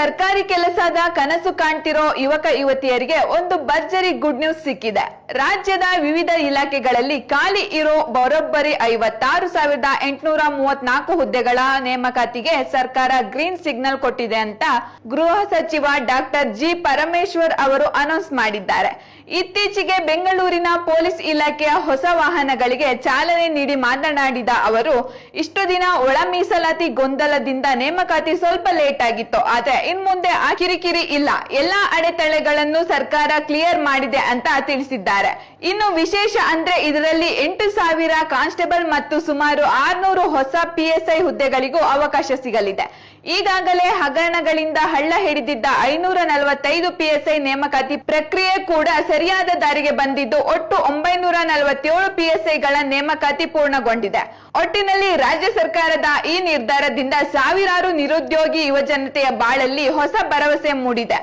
ಸರ್ಕಾರಿ ಕೆಲಸದ ಕನಸು ಕಾಣ್ತಿರೋ ಯುವಕ ಯುವತಿಯರಿಗೆ ಒಂದು ಭರ್ಜರಿ ಗುಡ್ ನ್ಯೂಸ್ ಸಿಕ್ಕಿದೆ. ರಾಜ್ಯದ ವಿವಿಧ ಇಲಾಖೆಗಳಲ್ಲಿ ಖಾಲಿ ಇರೋ ಬರೋಬ್ಬರಿ 56,834 ಹುದ್ದೆಗಳ ನೇಮಕಾತಿಗೆ ಸರ್ಕಾರ ಗ್ರೀನ್ ಸಿಗ್ನಲ್ ಕೊಟ್ಟಿದೆ ಅಂತ ಗೃಹ ಸಚಿವ ಡಾಕ್ಟರ್ ಜಿ ಪರಮೇಶ್ವರ್ ಅವರು ಅನೌನ್ಸ್ ಮಾಡಿದ್ದಾರೆ. ಇತ್ತೀಚೆಗೆ ಬೆಂಗಳೂರಿನ ಪೊಲೀಸ್ ಇಲಾಖೆಯ ಹೊಸ ವಾಹನಗಳಿಗೆ ಚಾಲನೆ ನೀಡಿ ಮಾತನಾಡಿದ ಅವರು, ಇಷ್ಟು ದಿನ ಒಳ ಮೀಸಲಾತಿ ಗೊಂದಲದಿಂದ ನೇಮಕಾತಿ ಸ್ವಲ್ಪ ಲೇಟ್ ಆಗಿತ್ತು. ಆದ್ರೆ ಇನ್ ಮುಂದೆ ಆ ಕಿರಿಕಿರಿ ಇಲ್ಲ, ಎಲ್ಲಾ ಅಡೆತಡೆಗಳನ್ನು ಸರ್ಕಾರ ಕ್ಲಿಯರ್ ಮಾಡಿದೆ ಅಂತ ತಿಳಿಸಿದ್ದಾರೆ. ಇನ್ನು ವಿಶೇಷ ಅಂದ್ರೆ ಇದರಲ್ಲಿ 8,000 ಕಾನ್ಸ್ಟೇಬಲ್ ಮತ್ತು ಸುಮಾರು 600 ಹೊಸ PSI ಹುದ್ದೆಗಳಿಗೂ ಅವಕಾಶ ಸಿಗಲಿದೆ. ಈಗಾಗಲೇ ಹಗರಣಗಳಿಂದ ಹಳ್ಳ ಹಿಡಿದಿದ್ದ 545 PSI ನೇಮಕಾತಿ ಪ್ರಕ್ರಿಯೆ ಕೂಡ ಸರಿಯಾದ ದಾರಿಗೆ ಬಂದಿದ್ದು ಒಟ್ಟು 947 PSIಗಳ ನೇಮಕಾತಿ ಪೂರ್ಣಗೊಂಡಿದೆ. ಒಟ್ಟಿನಲ್ಲಿ ರಾಜ್ಯ ಸರ್ಕಾರದ ಈ ನಿರ್ಧಾರದಿಂದ ಸಾವಿರಾರು ನಿರುದ್ಯೋಗಿ ಯುವಜನತೆಯ ಬಾಳಲ್ಲಿ ಹೊಸ ಭರವಸೆ ಮೂಡಿದೆ.